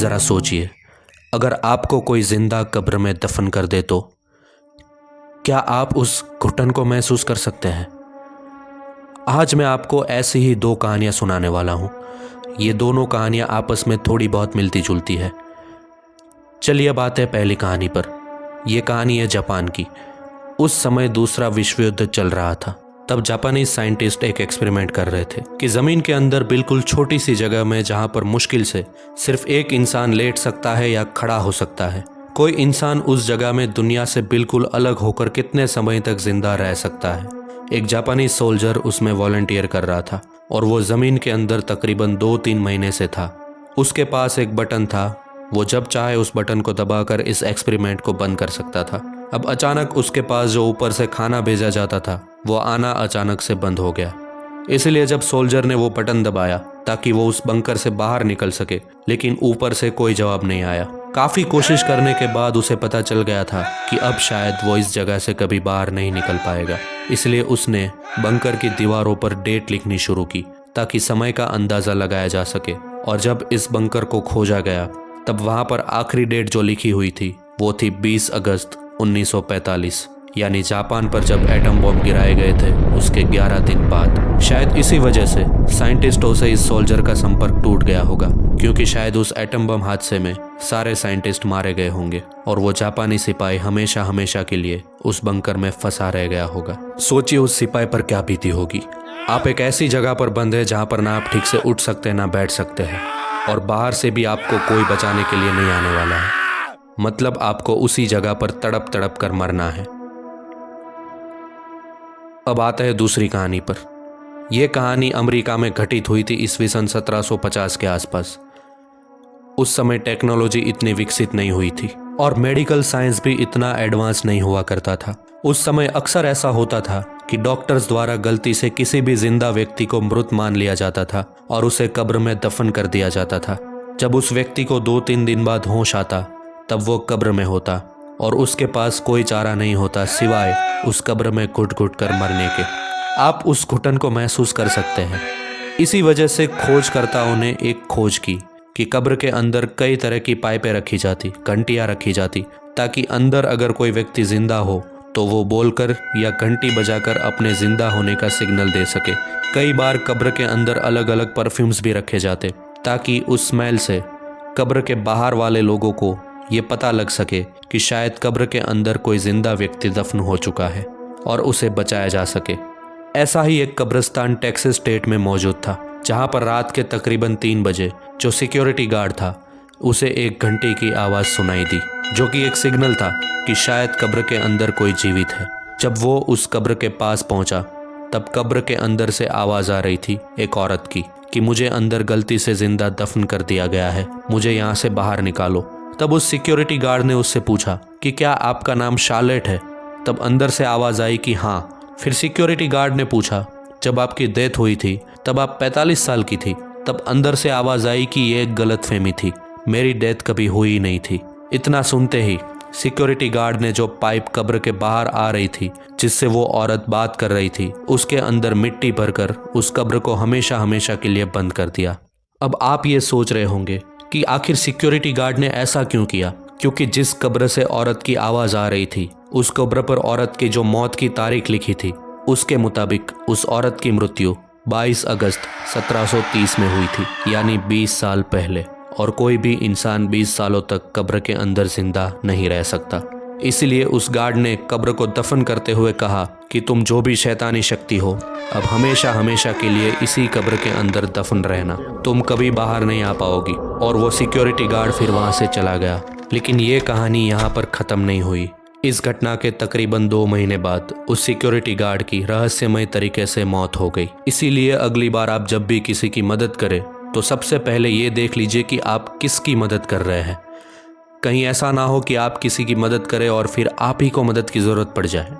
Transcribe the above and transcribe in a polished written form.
ज़रा सोचिए, अगर आपको कोई जिंदा कब्र में दफन कर दे तो क्या आप उस घुटन को महसूस कर सकते हैं? आज मैं आपको ऐसी ही दो कहानियां सुनाने वाला हूं। ये दोनों कहानियां आपस में थोड़ी बहुत मिलती जुलती है। चलिए बात है पहली कहानी पर। यह कहानी है जापान की। उस समय दूसरा विश्व युद्ध चल रहा था। तब जापानी साइंटिस्ट एक एक्सपेरिमेंट कर रहे थे कि जमीन के अंदर बिल्कुल छोटी सी जगह में, जहां पर मुश्किल से सिर्फ एक इंसान लेट सकता है या खड़ा हो सकता है, कोई इंसान उस जगह में दुनिया से बिल्कुल अलग होकर कितने समय तक जिंदा रह सकता है। एक जापानी सोल्जर उसमें वॉलंटियर कर रहा था और वो जमीन के अंदर तकरीबन 2-3 महीने से था। उसके पास एक बटन था, वो जब चाहे उस बटन को दबाकर इस एक्सपेरिमेंट को बंद कर सकता था। अब अचानक उसके पास जो ऊपर से खाना भेजा जाता था वो आना अचानक से बंद हो गया। इसलिए जब सोल्जर ने वो बटन दबाया ताकि वो उस बंकर से बाहर निकल सके, लेकिन ऊपर से कोई जवाब नहीं आया। काफी कोशिश करने के बाद उसे पता चल गया था कि अब शायद वो इस जगह से कभी बाहर नहीं निकल पाएगा। इसलिए उसने बंकर की दीवारों पर डेट लिखनी शुरू की ताकि समय का अंदाजा लगाया जा सके। और जब इस बंकर को खोजा गया तब वहां पर आखिरी डेट जो लिखी हुई थी वो थी 20 अगस्त 1945, यानी जापान पर जब एटम बॉम्ब गिराए गए थे उसके 11 दिन बाद। शायद इसी वजह से साइंटिस्टों से इस सोल्जर का संपर्क टूट गया होगा, क्योंकि शायद उस एटम बम हादसे में सारे साइंटिस्ट मारे गए होंगे और वो जापानी सिपाही हमेशा हमेशा के लिए उस बंकर में फंसा रह गया होगा। सोचिए उस सिपाही पर क्या बीती होगी। आप एक ऐसी जगह पर बंद है जहां पर ना आप ठीक से उठ सकते ना बैठ सकते हैं, और बाहर से भी आपको कोई बचाने के लिए नहीं आने वाला है। मतलब आपको उसी जगह पर तड़प तड़प कर मरना है। अब आता है दूसरी कहानी पर। यह कहानी अमेरिका में घटित हुई थी ईस्वी सन 1750 के आसपास। उस समय टेक्नोलॉजी इतनी विकसित नहीं हुई थी और मेडिकल साइंस भी इतना एडवांस नहीं हुआ करता था। उस समय अक्सर ऐसा होता था कि डॉक्टर्स द्वारा गलती से किसी भी जिंदा व्यक्ति को मृत मान लिया जाता था और उसे कब्र में दफन कर दिया जाता था। जब उस व्यक्ति को 2-3 दिन बाद होश आता तब वो कब्र में होता और उसके पास कोई चारा नहीं होता सिवाय उस कब्र में घुट घुट कर मरने के। आप उस घुटन को महसूस कर सकते हैं। इसी वजह से खोजकर्ताओं ने एक खोज की कि कब्र के अंदर कई तरह की पाइपें रखी जाती, घंटियां रखी जाती, ताकि अंदर अगर कोई व्यक्ति जिंदा हो तो वो बोलकर या घंटी बजाकर अपने जिंदा होने का सिग्नल दे सके। कई बार कब्र के अंदर अलग अलग परफ्यूम्स भी रखे जाते ताकि उस स्मेल से कब्र के बाहर वाले लोगों को ये पता लग सके कि शायद कब्र के अंदर कोई जिंदा व्यक्ति दफन हो चुका है और उसे बचाया जा सके। ऐसा ही एक कब्रिस्तान टेक्सास स्टेट में मौजूद था, जहां पर रात के तकरीबन 3 बजे जो सिक्योरिटी गार्ड था उसे एक घंटे की आवाज़ सुनाई दी, जो कि एक सिग्नल था कि शायद कब्र के अंदर कोई जीवित है। जब वो उस कब्र के पास पहुंचा तब कब्र के अंदर से आवाज़ आ रही थी एक औरत की कि मुझे अंदर गलती से जिंदा दफन कर दिया गया है, मुझे यहाँ से बाहर निकालो। तब उस सिक्योरिटी गार्ड ने उससे पूछा कि क्या आपका नाम शार्लेट है? तब अंदर से आवाज़ आई कि हाँ। फिर सिक्योरिटी गार्ड ने पूछा जब आपकी डेथ हुई थी तब आप 45 साल की थी? तब अंदर से आवाज़ आई कि ये एक गलतफहमी थी, मेरी डेथ कभी हुई नहीं थी। इतना सुनते ही सिक्योरिटी गार्ड ने जो पाइप कब्र के बाहर आ रही थी जिससे वो औरत बात कर रही थी उसके अंदर मिट्टी भरकर उस कब्र को हमेशा हमेशा के लिए बंद कर दिया। अब आप ये सोच रहे होंगे कि आखिर सिक्योरिटी गार्ड ने ऐसा क्यों किया, क्योंकि जिस कब्र से औरत की आवाज़ आ रही थी उस कब्र पर औरत की जो मौत की तारीख लिखी थी उसके मुताबिक उस औरत की मृत्यु 22 अगस्त 1730 में हुई थी, यानी 20 साल पहले। और कोई भी इंसान 20 सालों तक कब्र के अंदर जिंदा नहीं रह सकता। इसलिए उस गार्ड ने कब्र को दफन करते हुए कहा कि तुम जो भी शैतानी शक्ति हो अब हमेशा हमेशा के लिए इसी कब्र के अंदर दफन रहना, तुम कभी बाहर नहीं आ पाओगी। और वो सिक्योरिटी गार्ड फिर वहां से चला गया। लेकिन ये कहानी यहाँ पर ख़त्म नहीं हुई। इस घटना के तकरीबन 2 महीने बाद उस सिक्योरिटी गार्ड की रहस्यमय तरीके से मौत हो गई। इसीलिए अगली बार आप जब भी किसी की मदद करें तो सबसे पहले ये देख लीजिए कि आप किसकी मदद कर रहे हैं। कहीं ऐसा ना हो कि आप किसी की मदद करें और फिर आप ही को मदद की ज़रूरत पड़ जाए।